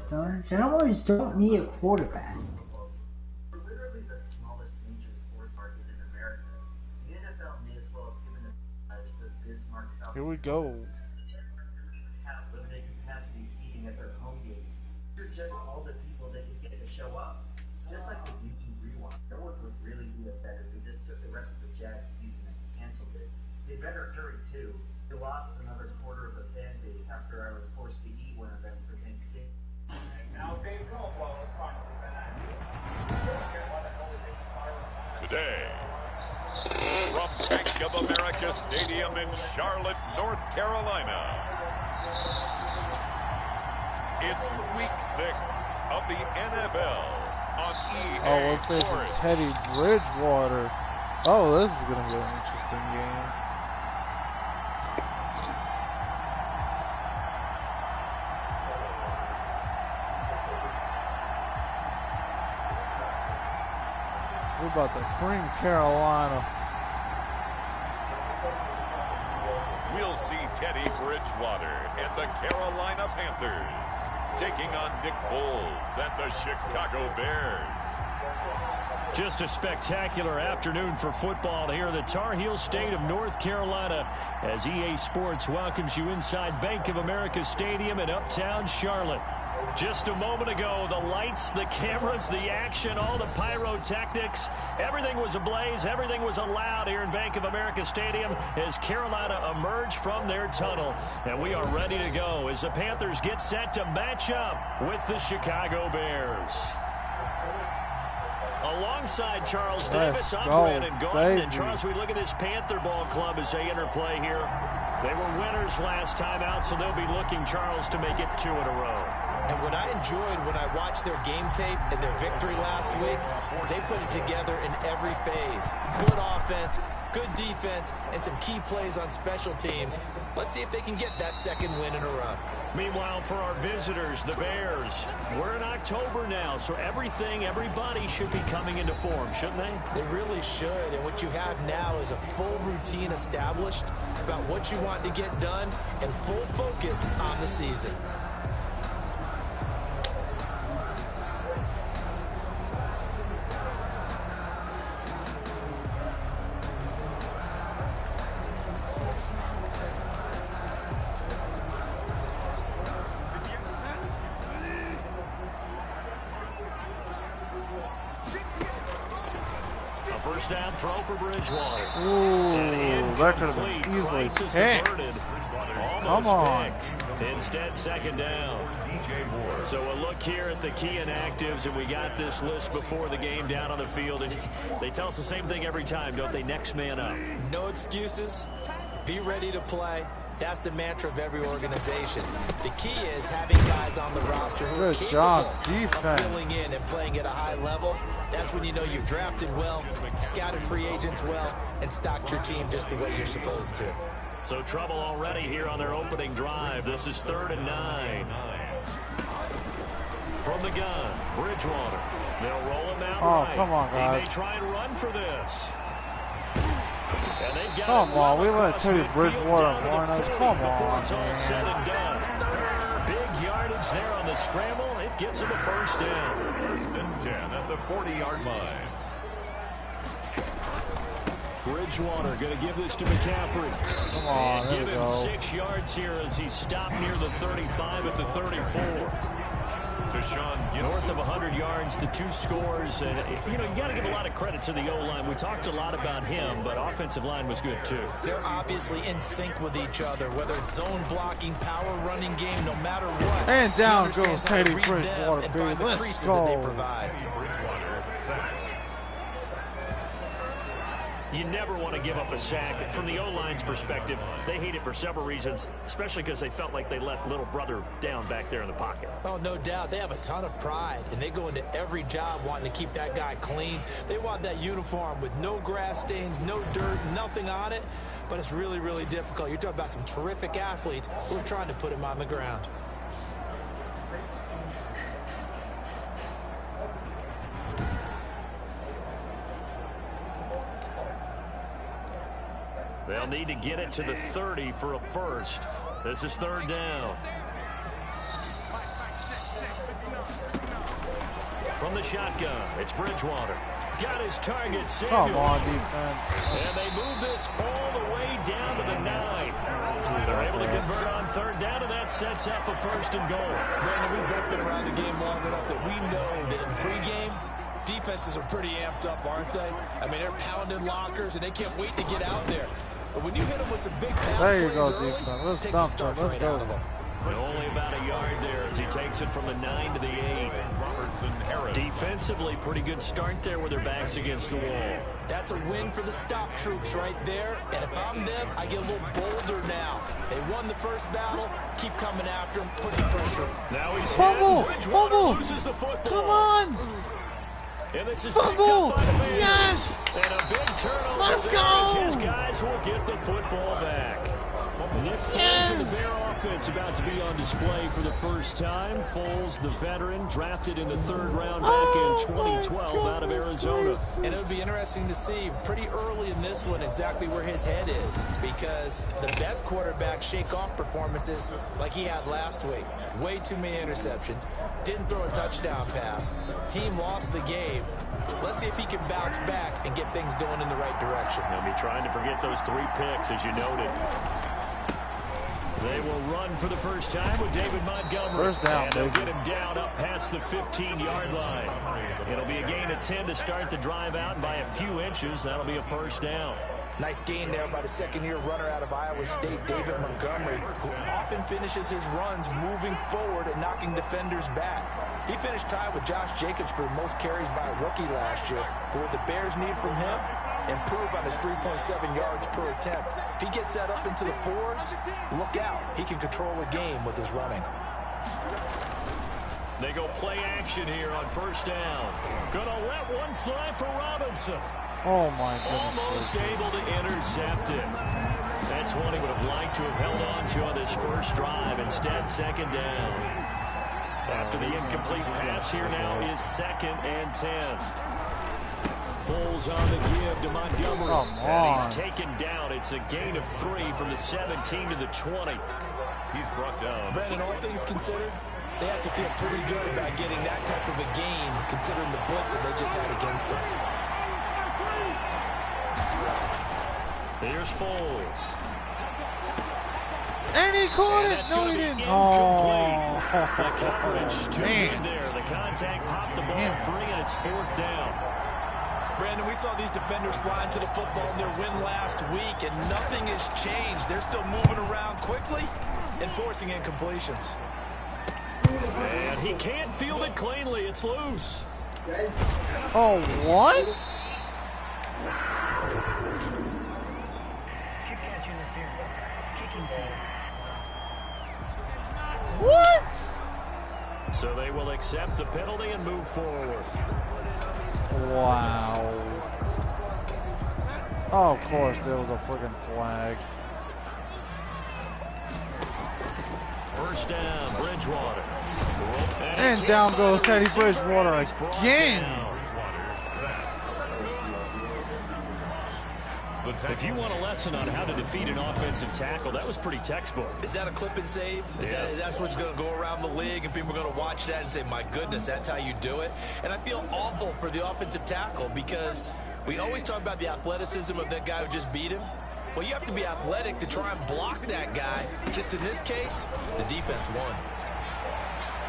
system. Generals don't need a quarterback. We're literally the smallest major sports market in America. The NFL may as well have given the Bismarck South. Here we go. Have limited capacity seating at their home games. These are just all the people that you get to show up. Just like the Newton Rewind, no one would really do it better. They just took the rest of the Jags season and canceled it. They better hurry too. They lost another quarter of the fan base after I was forced to eat one of them for Thanksgiving. Now Dave Caldwell is finally back. Today, from Bank of America Stadium in Charlotte, North Carolina, it's Week 6 of the NFL on EA Oh, we're facing Sports. Teddy Bridgewater. Oh, this is going to be an interesting game. We're about to cream Carolina. We'll see Teddy Bridgewater and the Carolina Panthers taking on Nick Foles and the Chicago Bears. Just a spectacular afternoon for football here in the Tar Heel state of North Carolina as EA Sports welcomes you inside Bank of America Stadium in uptown Charlotte. Just a moment ago, the lights, the cameras, the action, all the pyrotechnics, everything was ablaze, everything was allowed here in Bank of America Stadium as Carolina emerged from their tunnel. And we are ready to go as the Panthers get set to match up with the Chicago Bears. Alongside Charles Davis, I'm Brandon Gaudin. And Charles, we look at this Panther ball club as they interplay here. They were winners last time out, so they'll be looking, Charles, to make it 2 in a row. And what I enjoyed when I watched their game tape and their victory last week is they put it together in every phase. Good offense, good defense, and some key plays on special teams. Let's see if they can get that second win in a row. Meanwhile, for our visitors, the Bears, we're in October now, so everybody should be coming into form, shouldn't they? They really should, and what you have now is a full routine established about what you want to get done and full focus on the season. First down throw for Bridgewater. Ooh, that could have been easily picked. Come on. Instead, second down. So a look here at the key inactives, and we got this list before the game down on the field. And they tell us the same thing every time, don't they? Next man up. No excuses. Be ready to play. That's the mantra of every organization. The key is having guys on the roster who are capable of filling in and playing at a high level. That's when you know you've drafted well, scouted free agents well, and stocked your team just the way you're supposed to. So trouble already here on their opening drive. This is 3rd and 9. From the gun, Bridgewater. They'll roll him out right. Come on, guys. He may try and run for this. Come on, we let Teddy Bridgewater warn us. Come on, man. Big yardage there on the scramble. It gets him a first down. 1st and 10 at the 40-yard line. Bridgewater going to give this to McCaffrey. Come on, and give him 6 yards here as he stopped near the 35 at the 34. North of 100 yards, the 2 scores. And, you got to give a lot of credit to the O-line. We talked a lot about him, but offensive line was good, too. They're obviously in sync with each other, whether it's zone blocking, power running game, no matter what. And down goes Teddy Bridgewater, baby. Let's go. You never want to give up a sack. From the O-line's perspective, they hate it for several reasons, especially because they felt like they let little brother down back there in the pocket. Oh, no doubt. They have a ton of pride, and they go into every job wanting to keep that guy clean. They want that uniform with no grass stains, no dirt, nothing on it, but it's really, really difficult. You're talking about some terrific athletes who are trying to put him on the ground. They'll need to get it to the 30 for a first. This is 3rd down. From the shotgun, it's Bridgewater. Got his target, Samuel. Come on, defense. And they move this all the way down to the 9. They're able to convert on third down, and that sets up a 1st and goal. Brandon, we've both been around the game long enough that we know that in pregame, defenses are pretty amped up, aren't they? I mean, they're pounding lockers, and they can't wait to get out there. But when you hit them with some big pass there you go, early, defense. Let's takes dump the starch them. Let's right out go. of them. Only about a yard there as he takes it from the 9 to the 8. Defensively, pretty good start there with their backs against the wall. That's a win for the stop troops right there. And if I'm them, I get a little bolder now. They won the first battle. Keep coming after him, putting pressure. Now he's Fumble! Bridgewater loses the football. Come on! And this is Fumble! picked up by the Bears. Yes! And a big turnover. Let's there go! as his guys will get the football back. Nick Foles and the Bear offense about to be on display for the first time. Foles, the veteran, drafted in the 3rd round back in 2012 out of Arizona. And it would be interesting to see pretty early in this one exactly where his head is, because the best quarterbacks shake off performances like he had last week. Way too many interceptions. Didn't throw a touchdown pass. Team lost the game. Let's see if he can bounce back and get things going in the right direction. They'll be trying to forget those 3 picks, as you noted. They will run for the first time with David Montgomery. First down, and they'll baby. get him down up past the 15-yard line. It'll be a gain of 10 to start the drive out, and by a few inches, that'll be a 1st down. Nice gain there by the 2nd-year runner out of Iowa State, David Montgomery, who often finishes his runs moving forward and knocking defenders back. He finished tied with Josh Jacobs for most carries by a rookie last year. But what the Bears need from him, improve on his 3.7 yards per attempt. If he gets that up into the 4s, look out. He can control a game with his running. They go play action here on 1st down. Gonna let one fly for Robinson. Oh, my goodness. Almost able to intercept it. That's one he would have liked to have held on to on this first drive. Instead, 2nd down. After the incomplete pass, here now is 2nd and 10. Foles on the give to Montgomery. Come on. And he's taken down. It's a gain of 3 from the 17 to the 20. He's brought down. Brandon, all things considered, they have to feel pretty good about getting that type of a gain, considering the blitz that they just had against them. Here's Foles. And he caught it. No, he didn't. Oh, The coverage too man. good there. The contact popped the ball free, and it's 4th down. Brandon, we saw these defenders flying to the football in their win last week, and nothing has changed. They're still moving around quickly and forcing incompletions. And he can't field it cleanly. It's loose. Oh, what? Kick catch interference. Kicking team. What? So they will accept the penalty and move forward. Wow. Oh, of course, there was a freaking flag. 1st down, Bridgewater. And down goes Teddy Bridgewater again. If you want a lesson on how to defeat an offensive tackle, that was pretty textbook. Is that a clip and save? That's what's going to go around the league, and people are going to watch that and say, my goodness, that's how you do it? And I feel awful for the offensive tackle, because we always talk about the athleticism of that guy who just beat him. Well, you have to be athletic to try and block that guy. Just in this case, the defense won.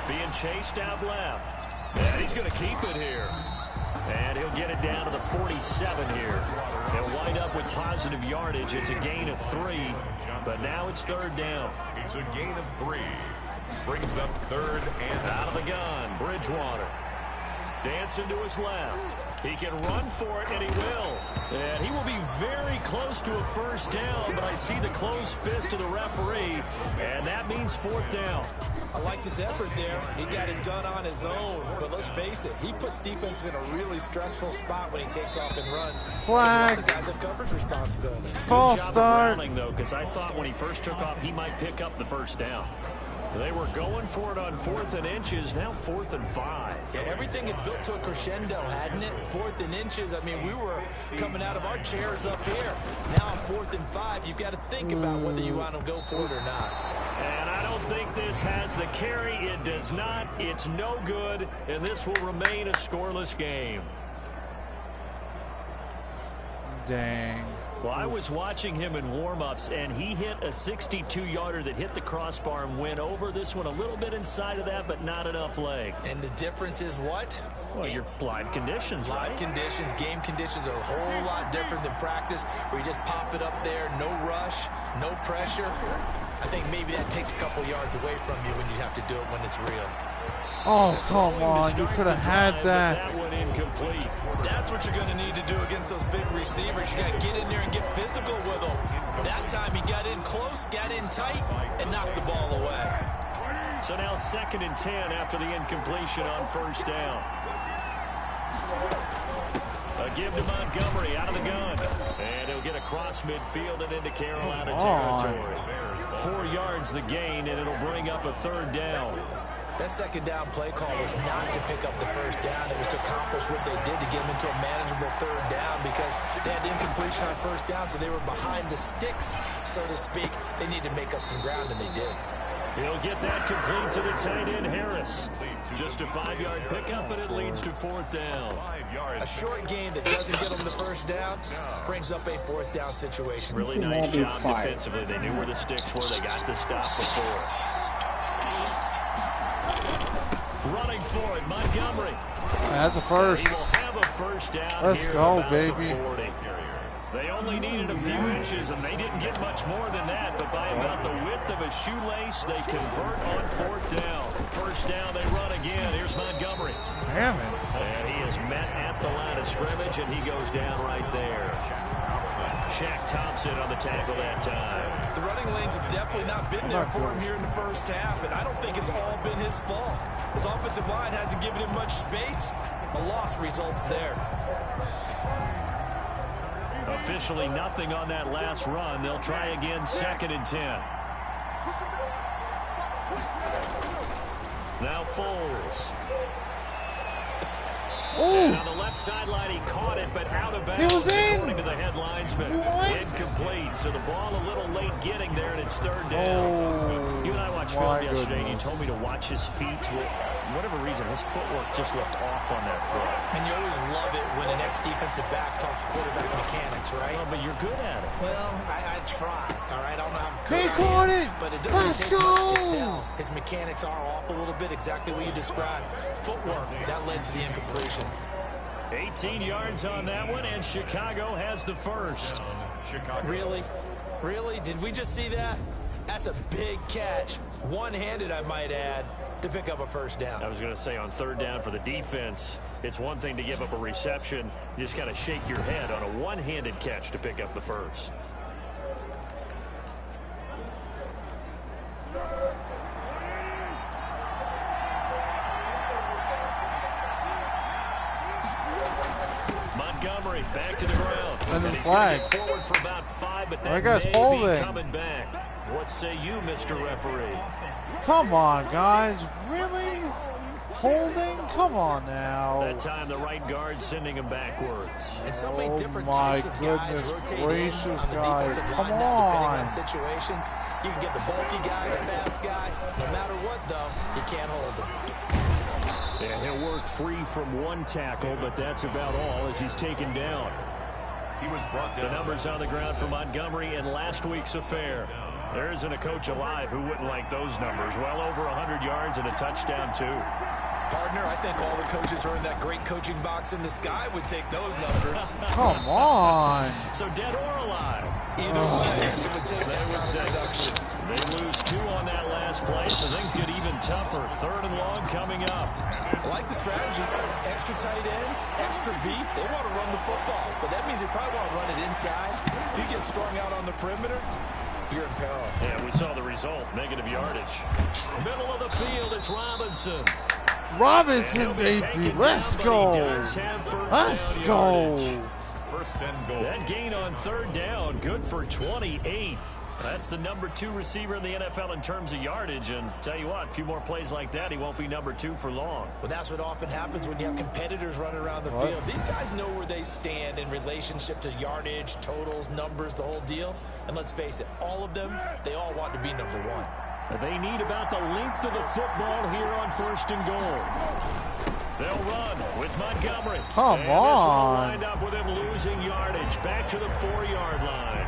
Being chased out left. And he's going to keep it here. And he'll get it down to the 47 here. He'll wind up with positive yardage. It's a gain of 3, but now it's 3rd down. It's a gain of 3. Brings up 3rd and Out of the gun, Bridgewater. Dancing to his left. He can run for it, and he will. And he will be very close to a 1st down, but I see the closed fist of the referee, and that means 4th down. I liked his effort there. He got it done on his own. But let's face it, he puts defenses in a really stressful spot when he takes off and runs. Flag. The guys have coverage responsibilities. False Good job start. of running, though, because I thought when he first took off, he might pick up the 1st down. They were going for it on 4th and inches, now 4th and 5. Yeah, everything had built to a crescendo, hadn't it? 4th and inches. I mean, we were coming out of our chairs up here. Now on 4th and 5, you've got to think about whether you want to go for it or not. And I don't think this has the carry. It does not. It's no good, and this will remain a scoreless game. Dang. Well, I was watching him in warm-ups, and he hit a 62-yarder that hit the crossbar and went over. This one a little bit inside of that, but not enough leg. And the difference is what? Well, your live conditions, right? Live conditions, game conditions are a whole lot different than practice, where you just pop it up there, no rush, no pressure. I think maybe that takes a couple yards away from you when you have to do it when it's real. Oh, come on. You could have had that. That one incomplete. That's what you're going to need to do against those big receivers. You got to get in there and get physical with them. That time he got in close, got in tight, and knocked the ball away. So now 2nd and 10 after the incompletion on 1st down. A give to Montgomery out of the gun. And he'll get across midfield and into Carolina territory. 4 yards the gain, and it'll bring up a 3rd down. That 2nd down play call was not to pick up the 1st down. It was to accomplish what they did to get them into a manageable 3rd down because they had incompletion on 1st down, so they were behind the sticks, so to speak. They needed to make up some ground, and they did. He'll get that complete to the tight end, Harris. Just a 5-yard pickup, and it leads to 4th down. A short game that doesn't get them the 1st down brings up a 4th down situation. Really nice job defensively. They knew where the sticks were. They got the stop before. Running for it, Montgomery. That's a first. He will have a 1st down. Let's go, baby. They only needed a few inches, and they didn't get much more than that, but by about the width of a shoelace, they convert on 4th down. 1st down, they run again. Here's Montgomery. Damn it. And he is met at the line of scrimmage, and he goes down right there. Shaq Thompson on the tackle that time. The running lanes have definitely not been there for him here in the 1st half, and I don't think it's all been his fault. His offensive line hasn't given him much space. A loss results there. Officially nothing on that last run. They'll try again, 2nd and 10. Now Foles. Oh. On the left sideline, he caught it, but out of bounds. He was in. According to the headlinesman. Incomplete. So the ball a little late getting there, and it's 3rd down. Oh, you and I watched film yesterday, and you told me to watch his feet. For whatever reason, his footwork just looked off on that throw. And you always love it when an ex-defensive back talks quarterback mechanics, right? Well, but you're good at it. Well, I try, all right? I don't know how good he I caught am, it. but it doesn't Let's take go. much to tell. His mechanics are off a little bit, exactly what you described. Footwork, that led to the incompletion. 18 yards on that one, and Chicago has the 1st. Really? Really? Did we just see that? That's a big catch. One-handed, I might add, to pick up a 1st down. I was going to say on 3rd down for the defense, it's one thing to give up a reception. You just got to shake your head on a one-handed catch to pick up the 1st. Montgomery back to the ground. And then he's flag. gonna get forward for about 5, but that guy's may holding. be coming back. What say you, Mr. Referee? Come on, guys. Really? Holding? Come on now. That time the right guard sending him backwards. And so many different my types of guys goodness rotate gracious, in on the guys. defensive Come line now, depending on. on situations. You can get the bulky guy, the fast guy. No matter what, though, you can't hold him. And he'll work free from one tackle, but that's about all as he's taken down. He was brought down. The numbers on the ground for Montgomery in last week's affair. There isn't a coach alive who wouldn't like those numbers. Well over 100 yards and a touchdown, too. Partner, I think all the coaches who are in that great coaching box in the sky would take those numbers. Come on. So dead or alive? Either way, you would take that kind of production. They lose 2 on that last play, so things get even tougher. 3rd and long coming up. I like the strategy. Extra tight ends, extra beef. They want to run the football, but that means they probably want to run it inside. If you get strung out on the perimeter, you're in peril. Yeah, we saw the result. Negative yardage. Middle of the field, it's Robinson. Robinson, baby. Let's go. Let's go. First and goal. That gain on 3rd down, good for 28. That's the number 2 receiver in the NFL in terms of yardage. And tell you what, a few more plays like that, he won't be number 2 for long. Well, that's what often happens when you have competitors running around the field. These guys know where they stand in relationship to yardage, totals, numbers, the whole deal. And let's face it, all of them, they all want to be number 1. They need about the length of the football here on 1st and goal. They'll run with Montgomery. Come and on. This will wind up with him losing yardage back to the 4-yard line.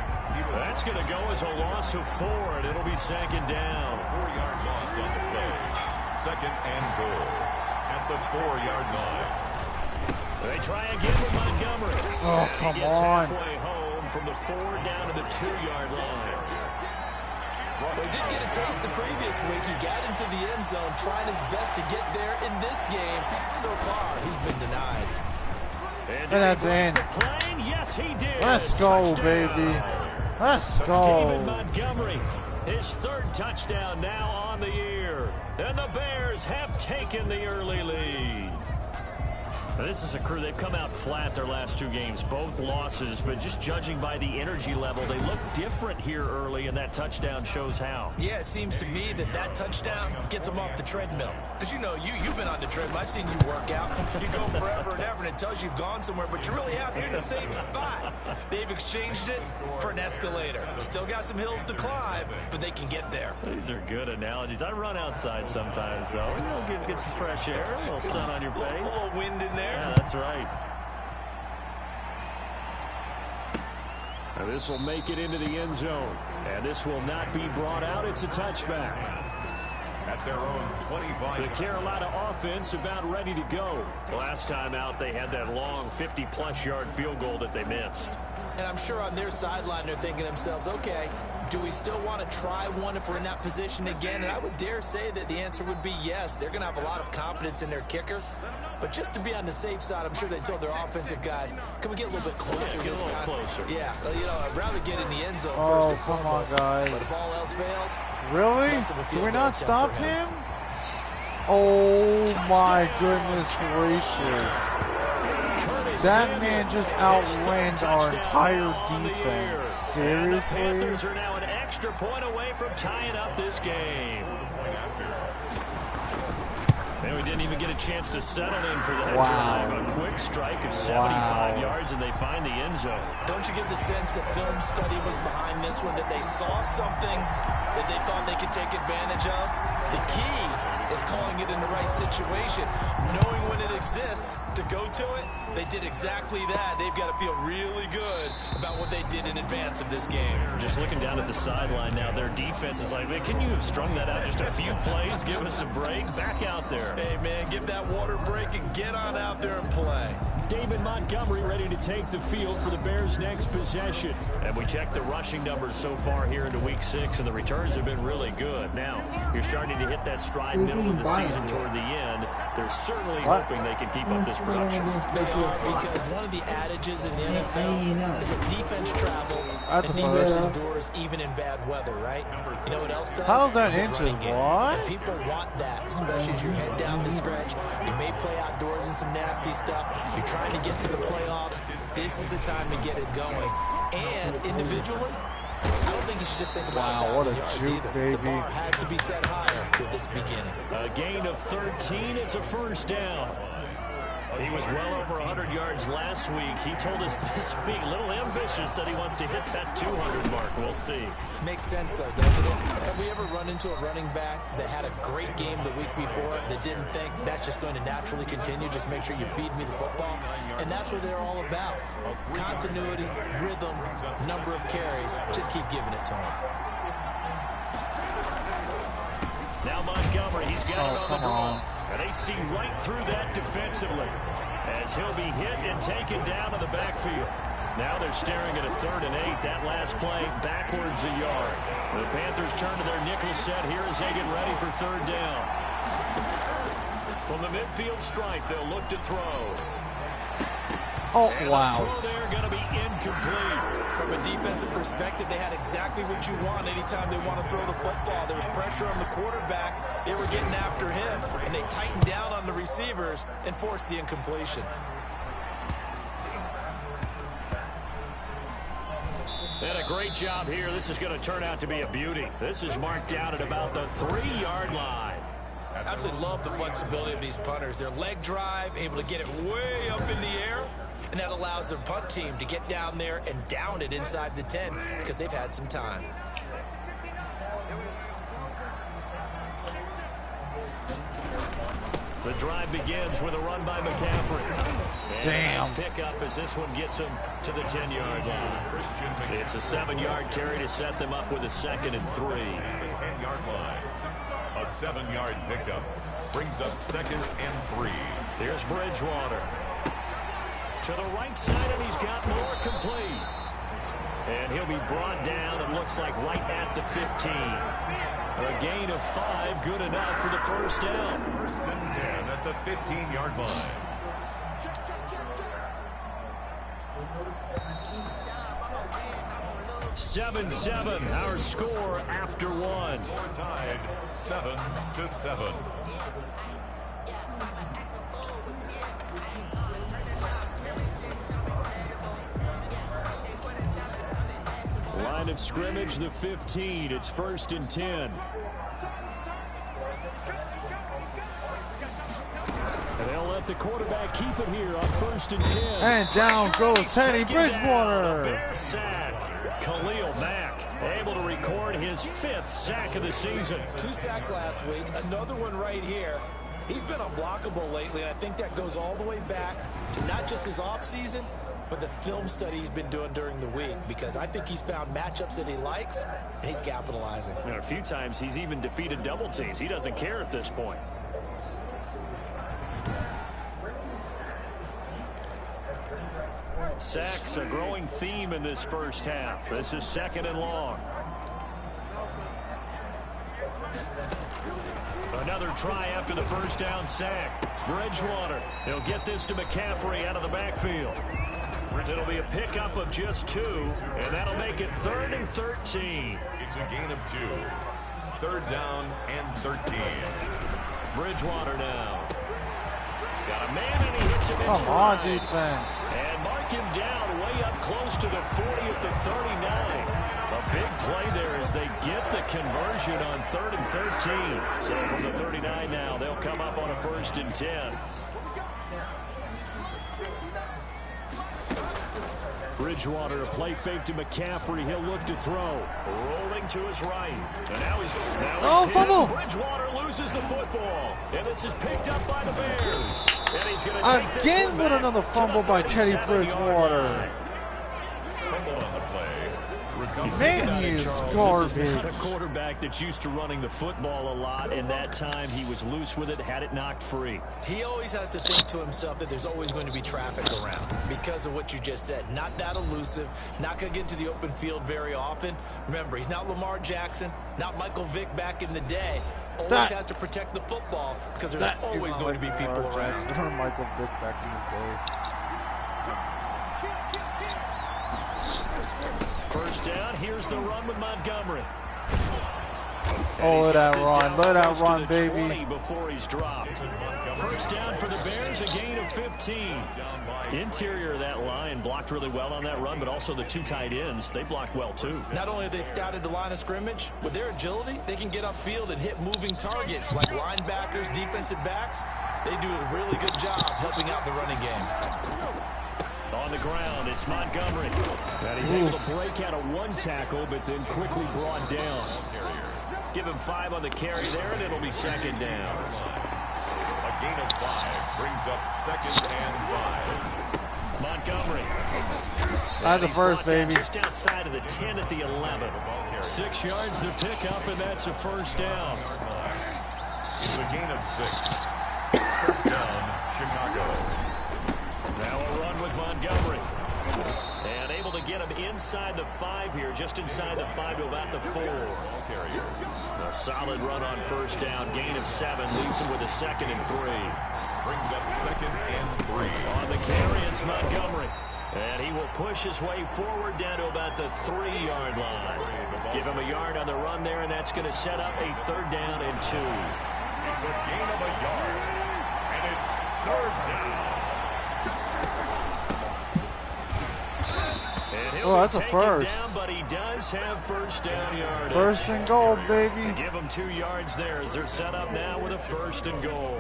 That's going to go as a loss of 4, and it'll be 2nd down. 4-yard loss on the play. 2nd and goal at the 4-yard line. They try again with Montgomery. Oh, and come he gets on. halfway home from the 4 down to the 2-yard line. Well, he did get a taste the previous week. He got into the end zone, trying his best to get there in this game. So far, he's been denied. And that's in. Yes, he did. Let's go, Touchdown. baby. Let's go. David Montgomery, his 3rd touchdown now on the year. And the Bears have taken the early lead. This is a crew, they've come out flat their last 2 games, both losses, but just judging by the energy level, they look different here early, and that touchdown shows how. Yeah, it seems to me that touchdown gets them off the treadmill. Because, you know, you've been on the treadmill. I've seen you work out. You go forever and ever, and it tells you you've gone somewhere, but you really have. You're in the same spot. They've exchanged it for an escalator. Still got some hills to climb, but they can get there. These are good analogies. I run outside sometimes, though. Get some fresh air, a little sun on your face. A little wind in there. Yeah, that's right. And this will make it into the end zone. And this will not be brought out. It's a touchback. At their own 25. The Carolina offense about ready to go. Last time out, they had that long 50-plus yard field goal that they missed. And I'm sure on their sideline, they're thinking to themselves, okay, do we still want to try one if we're in that position again? And I would dare say that the answer would be yes. They're going to have a lot of confidence in their kicker. But just to be on the safe side, I'm sure they told their offensive guys, can we get a little bit closer get a this little time? closer. Yeah, you know, I'd rather get in the end zone Oh, first and come on, foremost. guys. But if all else fails, Really? less of a Can field we goal not attempt stop for him? Oh my goodness gracious. That man just outran our entire defense. Seriously? And the Panthers are now an extra point away from tying up this game. And we didn't even get a chance to settle in for that drive. A quick strike of 75 yards, and they find the end zone. Don't you get the sense that film study was behind this one, that they saw something that they thought they could take advantage of? The key is calling it in the right situation, knowing when it exists to go to it. They did exactly that. They've got to feel really good about what they did in advance of this game. Just looking down at the sideline now, their defense is like, man, can you have strung that out just a few plays? Give us a break. Back out there. Hey, man, give that water break and get on out there and play. David Montgomery ready to take the field for the Bears' next possession. And we check the rushing numbers so far here into Week 6, and the returns have been really good. Now, you're starting to hit that stride middle of the season toward the end. They're certainly hoping they can keep up this production. Because one of the adages in the NFL is that defense travels and defense endures even in bad weather, right? You know what else does? How's that inches? What? And people want that, especially as you head down the stretch. You may play outdoors in some nasty stuff. You're trying to get to the playoffs. This is the time to get it going. And individually, I don't think you should just think about what a yards juke, either. baby. The bar has to be set higher with this beginning. A gain of 13. It's a first down. He was well over 100 yards last week. He told us this week, a little ambitious, said he wants to hit that 200 mark. We'll see. Makes sense, though, doesn't it? Have we ever run into a running back that had a great game the week before that didn't think that's just going to naturally continue? Just make sure you feed me the football. And that's what they're all about. Continuity, rhythm, number of carries. Just keep giving it to him. Now Montgomery, he's got it on the draw. And they see right through that defensively as he'll be hit and taken down to the backfield. Now they're staring at a 3rd and 8. That last play backwards a yard. The Panthers turn to their nickel set here as they get ready for 3rd down. From the midfield stripe, they'll look to throw. Oh, and wow. the throw there going to be incomplete. From a defensive perspective, they had exactly what you want anytime they want to throw the football. There was pressure on the quarterback. They were getting after him, and they tightened down on the receivers and forced the incompletion. And a great job here. This is going to turn out to be a beauty. This is marked down at about the 3-yard line. I absolutely love the flexibility of these punters. Their leg drive, able to get it way up in the air, and that allows their punt team to get down there and down it inside the 10 because they've had some time. The drive begins with a run by McCaffrey. And damn. Nice pickup as this one gets him to the 10-yard line. It's a 7-yard carry to set them up with a 2nd and 3. The 10-yard line. A 7-yard pickup brings up 2nd and 3. Here's Bridgewater. To the right side, and he's got more complete. And he'll be brought down, it looks like, right at the 15. A gain of 5, good enough for the first down. 1st and 10 at the 15-yard line. 7-7, our score after 1. Score tied 7-7. Line of scrimmage, the 15. It's 1st and 10. And they'll let the quarterback keep it here on 1st and 10. And down goes Teddy Bridgewater. Bear sack. Khalil Mack able to record his 5th sack of the season. 2 sacks last week, another one right here. He's been unblockable lately, and I think that goes all the way back to not just his offseason, but the film study he's been doing during the week, because I think he's found matchups that he likes, and he's capitalizing. And a few times he's even defeated double teams. He doesn't care at this point. Sacks, a growing theme in this first half. This is 2nd and long. Another try after the first down sack. Bridgewater. He'll get this to McCaffrey out of the backfield. It'll be a pickup of just 2, and that'll make it 3rd and 13. It's a gain of 2. 3rd down and 13. Bridgewater now. Got a man, and he hits him in Come stride. on, defense. And mark him down way up close to the 40 at the 39. A big play there as they get the conversion on 3rd and 13. So from the 39 now, they'll come up on a 1st and 10. Bridgewater, a play fake to McCaffrey. He'll look to throw. Rolling to his right. And now he's hit. fumble. Bridgewater loses the football. And this is picked up by the Bears. And he's going to take Again with another fumble by Teddy Bridgewater. Fumble on the play. Man, he is garbage. This is not a quarterback that's used to running the football a lot, and that time he was loose with it, had it knocked free. He always has to think to himself that there's always going to be traffic around because of what you just said. Not that elusive, not going to get to the open field very often. Remember, he's not Lamar Jackson, not Michael Vick back in the day. Always has to protect the football because there's always going to be people around. Michael Vick back in the day. First down, here's the run with Montgomery. Oh, let that run. Let that run, baby. Before he's dropped. First down for the Bears, a gain of 15. Interior of that line blocked really well on that run, but also the 2 tight ends, they blocked well too. Not only have they scouted the line of scrimmage, with their agility, they can get upfield and hit moving targets like linebackers, defensive backs. They do a really good job helping out the running game. On the ground, it's Montgomery. And he's able to break out of 1 tackle, but then quickly brought down. Give him 5 on the carry there, and it'll be 2nd down. A gain of 5 brings up 2nd and 5. Montgomery. That's the first, baby. Just outside of the 10 at the 11. 6 yards to pick up, and that's a first down. It's a gain of 6. First down, Chicago. Now a run with Montgomery. And able to get him inside the 5 here, just inside the 5 to about the 4. A solid run on first down. Gain of 7 leaves him with a 2nd and 3. Brings up 2nd and 3. On the carry, it's Montgomery. And he will push his way forward down to about the 3-yard line. Give him a yard on the run there, and that's going to set up a 3rd down and 2. It's a gain of a yard. And it's 3rd down. Oh, that's a first. Down, but he does have first down yardage. 1st and goal, baby. Give him 2 yards there as they're set up now with a 1st and goal.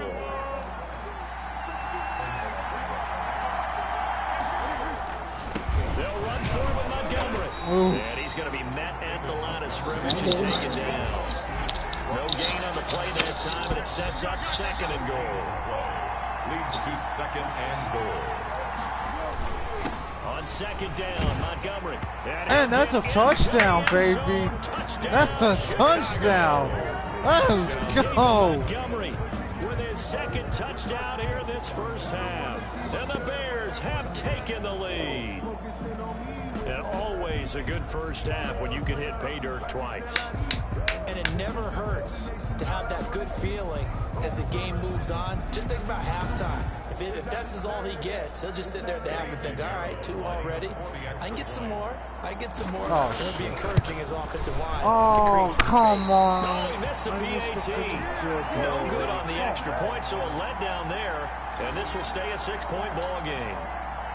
They'll run forward with Montgomery. Ooh. And he's going to be met at the line of scrimmage and taken down. No gain on the play that time, and it sets up 2nd and goal. Leads to 2nd and goal. On 2nd down, Montgomery. And that's a touchdown, baby. That's a touchdown. Let's go. Montgomery with his 2nd touchdown here in this first half. And the Bears have taken the lead. And always a good first half when you can hit pay dirt twice. And it never hurts to have that good feeling as the game moves on. Just think about halftime. If that's all he gets, he'll just sit there at the half and think, all right, 2 already. I can get some more. Oh, it'll be encouraging his offensive line. Oh, come on. Oh, he missed the PAT. No good on the extra point, so a letdown there. And this will stay a 6-point ball game.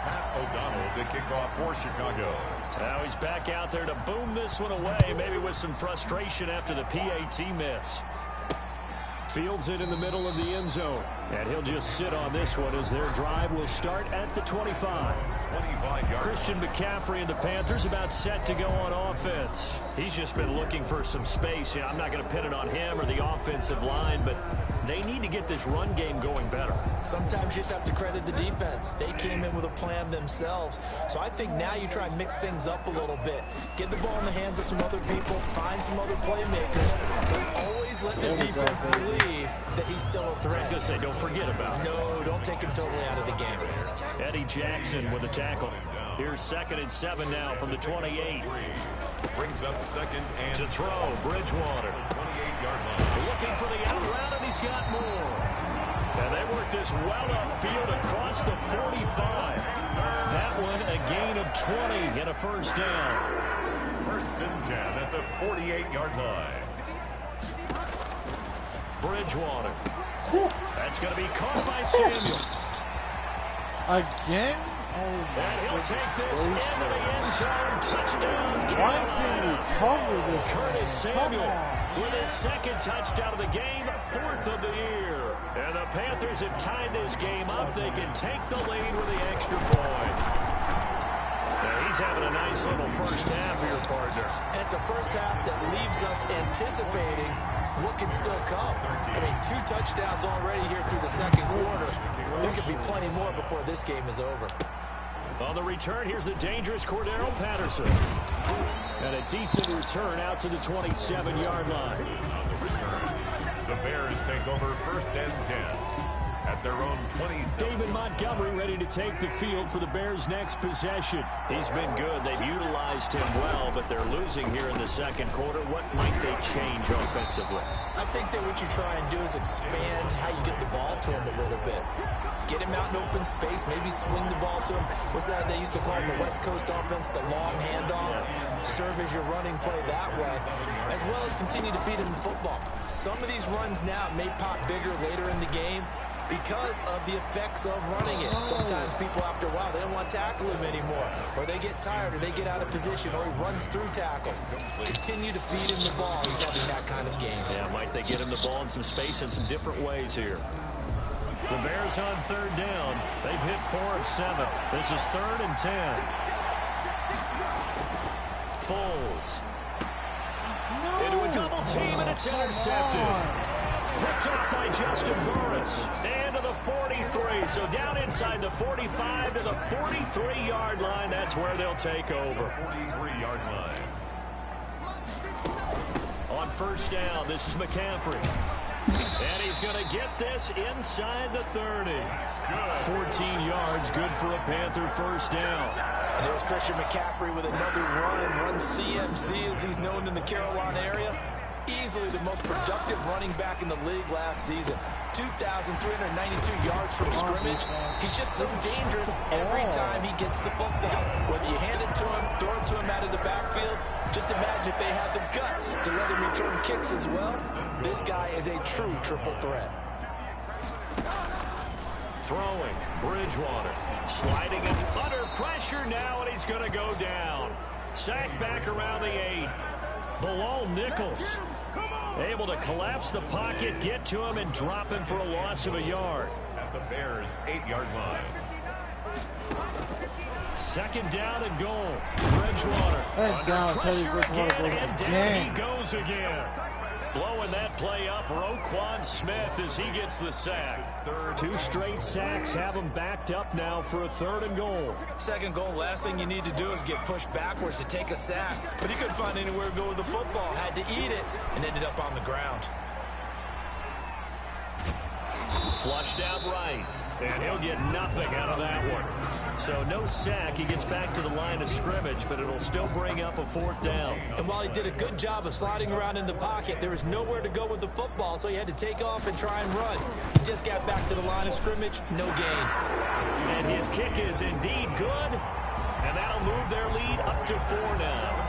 Pat O'Donnell to kick off for Chicago. Now he's back out there to boom this one away, maybe with some frustration after the PAT miss. Fields it in the middle of the end zone. And he'll just sit on this one as their drive will start at the 25. 25 yards. Christian McCaffrey and the Panthers about set to go on offense. He's just been looking for some space. I'm not going to pin it on him or the offensive line, but they need to get this run game going better. Sometimes you just have to credit the defense. They came in with a plan themselves. So I think now you try and mix things up a little bit. Get the ball in the hands of some other people. Find some other playmakers. But always let the defense believe that he's still a threat. I was going to say, don't forget about it. No, don't take him totally out of the game. Eddie Jackson with a tackle. Here's 2nd and 7 now from the 28. Brings up 2nd and to throw, Bridgewater. 28-yard line. Looking for the out route, and he's got more. And they work this well upfield across the 45. That one a gain of 20 and a first down. 1st and 10 at the 48-yard line. Bridgewater. That's going to be caught by Samuel. Again? Oh, and he'll take this into the end zone. Touchdown. Why can't we cover this? Curtis Samuel with his 2nd touchdown of the game, 4th of the year. And the Panthers have tied this game up. They can take the lead with the extra point. Now he's having a nice little first half for your partner. And it's a first half that leaves us anticipating what can still come. I mean, 2 touchdowns already here through the 2nd quarter. There could be plenty more before this game is over. On the return, here's the dangerous Cordero Patterson. And a decent return out to the 27-yard line. On the return, the Bears take over 1st and 10 at their own 27. David Montgomery ready to take the field for the Bears' next possession. He's been good. They've utilized him well, but they're losing here in the 2nd quarter. What might they change offensively? I think that what you try and do is expand how you get the ball to him a little bit. Get him out in open space, maybe swing the ball to him. What's that they used to call in the West Coast offense, the long handoff? Serve as your running play that way, as well as continue to feed him the football. Some of these runs now may pop bigger later in the game because of the effects of running it. Sometimes people, after a while, they don't want to tackle him anymore, or they get tired, or they get out of position, or he runs through tackles. Continue to feed him the ball. He's having that kind of game. Yeah, might they get him the ball in some space in some different ways here. The Bears on 3rd down. They've hit 4 and 7. This is 3rd and 10. Foles. Into a double team, and it's intercepted. Picked up by Justin Burris. And to the 43. So down inside the 45 to the 43-yard line. That's where they'll take over. 43-yard line. On 1st down, this is McCaffrey. And he's going to get this inside the 30. 14 yards, good for a Panther first down. And there's Christian McCaffrey with another run CMC as he's known in the Carolina area. Easily the most productive running back in the league last season. 2,392 yards from scrimmage. He's just so dangerous every time he gets the football. Whether you hand it to him, throw it to him out of the backfield, just imagine if they had the guts to let him return kicks as well. This guy is a true triple threat. Throwing, Bridgewater. Sliding him under pressure now, and he's going to go down. Sacked back around the 8. Bilal Nichols able to collapse the pocket, get to him, and drop him for a loss of a yard. At the Bears' 8-yard line. 2nd down and goal. Bridgewater. And down, Teddy Bridgewater goes and again. down he goes again. Blowing that play up, Roquan Smith as he gets the sack. 2 straight sacks have him backed up now for a 3rd and goal. Second goal, last thing you need to do is get pushed backwards to take a sack. But he couldn't find anywhere to go with the football, had to eat it, and ended up on the ground. Flushed out right, and he'll get nothing out of that one. So no sack. He gets back to the line of scrimmage, but it'll still bring up a 4th down. And while he did a good job of sliding around in the pocket, there was nowhere to go with the football, so he had to take off and try and run. He just got back to the line of scrimmage, no gain. And his kick is indeed good, and that'll move their lead up to 4 now.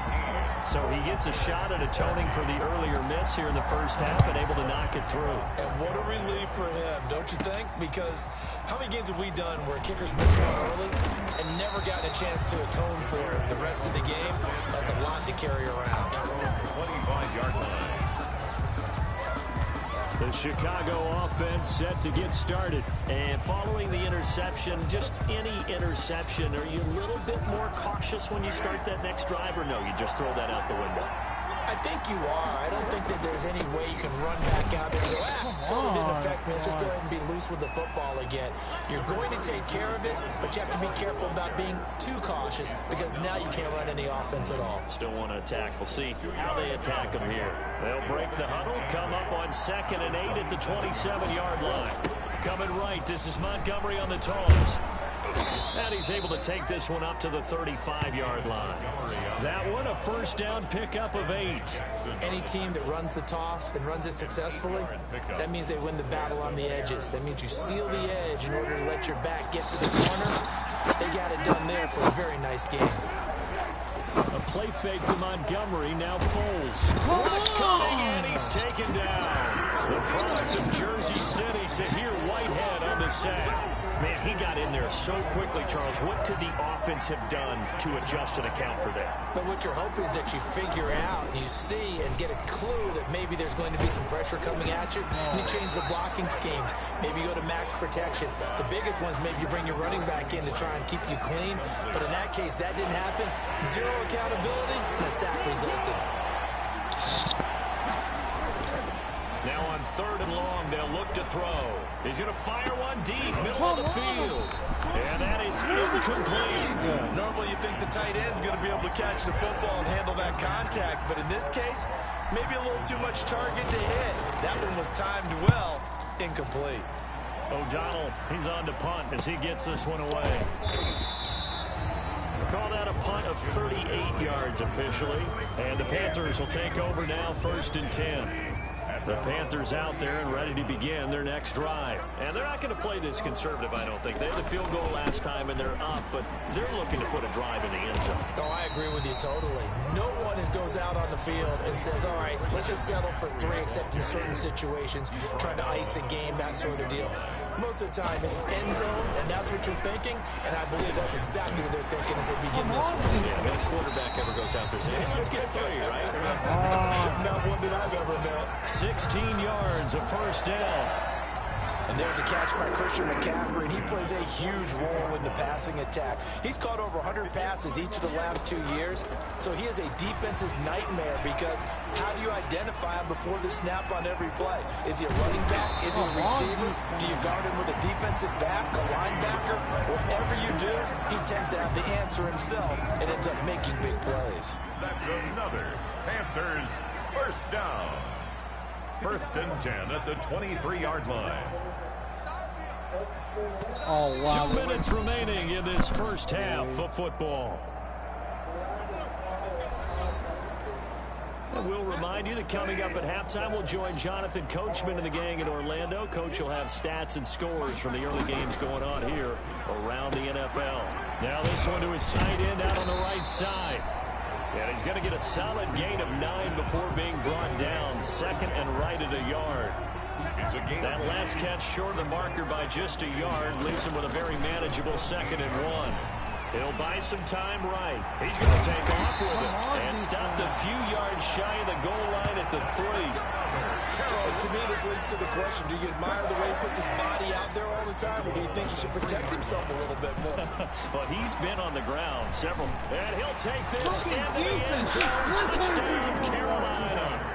So he gets a shot at atoning for the earlier miss here in the first half and able to knock it through. And what a relief for him, don't you think? Because how many games have we done where kickers missed one early and never gotten a chance to atone for it the rest of the game? That's a lot to carry around. 25-yard line. The Chicago offense set to get started. And following the interception, just any interception, are you a little bit more cautious when you start that next drive, or no, you just throw that out the window? I think you are. I don't think that there's any way you can run back out there and go, totally didn't affect me. Let's just go ahead and be loose with the football again. You're going to take care of it, but you have to be careful about being too cautious because now you can't run any offense at all. Still want to attack. We'll see how they attack them here. They'll break the huddle, come up on 2nd and 8 at the 27-yard line. Coming right, this is Montgomery on the toss. And he's able to take this one up to the 35-yard line. That one, a 1st down pickup of 8. Any team that runs the toss and runs it successfully, that means they win the battle on the edges. That means you seal the edge in order to let your back get to the corner. They got it done there for a very nice game. A play fake to Montgomery, now Foles. Rush coming, and he's taken down. The product of Jersey City, Tahir Whitehead on the sack. Man, he got in there so quickly, Charles. What could the offense have done to adjust and account for that? But what you're hoping is that you figure out and you see and get a clue that maybe there's going to be some pressure coming at you. And you change the blocking schemes. Maybe you go to max protection. The biggest ones, maybe you bring your running back in to try and keep you clean. But in that case, that didn't happen. 0 accountability, and a sack resulted. Now on 3rd and long, they'll look to throw. He's going to fire one deep, middle of the field. And that is incomplete. Normally you think the tight end's going to be able to catch the football and handle that contact. But in this case, maybe a little too much target to hit. That one was timed well. Incomplete. O'Donnell, he's on to punt as he gets this one away. Called out a punt of 38 yards officially. And the Panthers will take over now, 1st and 10. The Panthers out there and ready to begin their next drive. And they're not going to play this conservative, I don't think. They had the field goal last time, and they're up, but they're looking to put a drive in the end zone. Oh, I agree with you totally. No one goes out on the field and says, all right, let's just settle for 3, except in certain situations, trying to ice a game, that sort of deal. Most of the time, it's end zone, and that's what you're thinking, and I believe that's exactly what they're thinking as they begin this one. Yeah, no quarterback ever goes out there saying, let's get 3, right? Not one that I've ever met. 16 yards, a 1st down. And there's a catch by Christian McCaffrey, and he plays a huge role in the passing attack. He's caught over 100 passes each of the last 2 years, so he is a defense's nightmare because how do you identify him before the snap on every play? Is he a running back? Is he a receiver? Do you guard him with a defensive back, a linebacker? Whatever you do, he tends to have the answer himself and ends up making big plays. That's another Panthers 1st down. 1st and 10 at the 23-yard line. Oh, wow. 2 minutes remaining in this first half of football. And we'll remind you that coming up at halftime, we'll join Jonathan Coachman and the gang in Orlando. Coach will have stats and scores from the early games going on here around the NFL. Now this one to his tight end out on the right side. And he's going to get a solid gain of 9 before being brought down. 2nd and right at a yard. That last catch short of the marker by just a yard leaves him with a very manageable 2nd and 1. He'll buy some time right. He's going to take off with it and stopped a few yards shy of the goal line at the 3. To me, this leads to the question, do you admire the way he puts his body out there all the time, or do you think he should protect himself a little bit more? Well, he's been on the ground several. And he'll take this into the end zone. Touchdown, Carolina.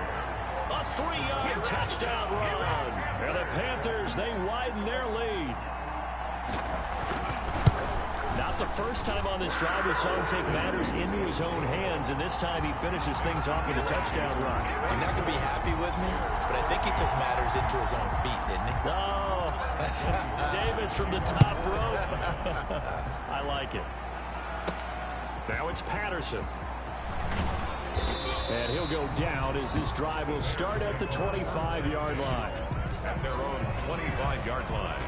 A 3-yard touchdown run. And the Panthers, they widen their lead. Not the first time on this drive we saw him take matters into his own hands, and this time he finishes things off with a touchdown run. You're not going to be happy with me, but I think he took matters into his own feet, didn't he? No. Davis from the top rope. I like it. Now it's Patterson. And he'll go down as this drive will start at the 25-yard line. At their own 25-yard line.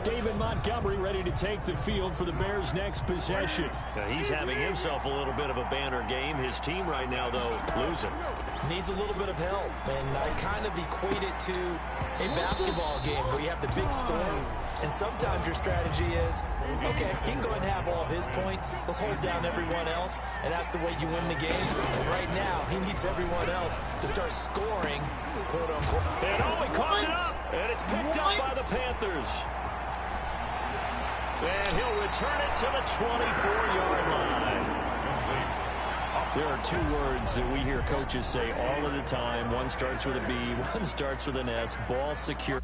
David Montgomery ready to take the field for the Bears' next possession. Now, he's having himself a little bit of a banner game. His team right now, though, losing. Needs a little bit of help, and I kind of equate it to a basketball game where you have the big score, and sometimes your strategy is, okay, he can go ahead and have all of his points. Let's hold down everyone else, and that's the way you win the game. And right now, he needs everyone else to start scoring, quote-unquote. And he caught it up, and it's picked up by the Panthers. And he'll return it to the 24-yard line. There are two words that we hear coaches say all of the time. One starts with a B, one starts with an S. Ball secure.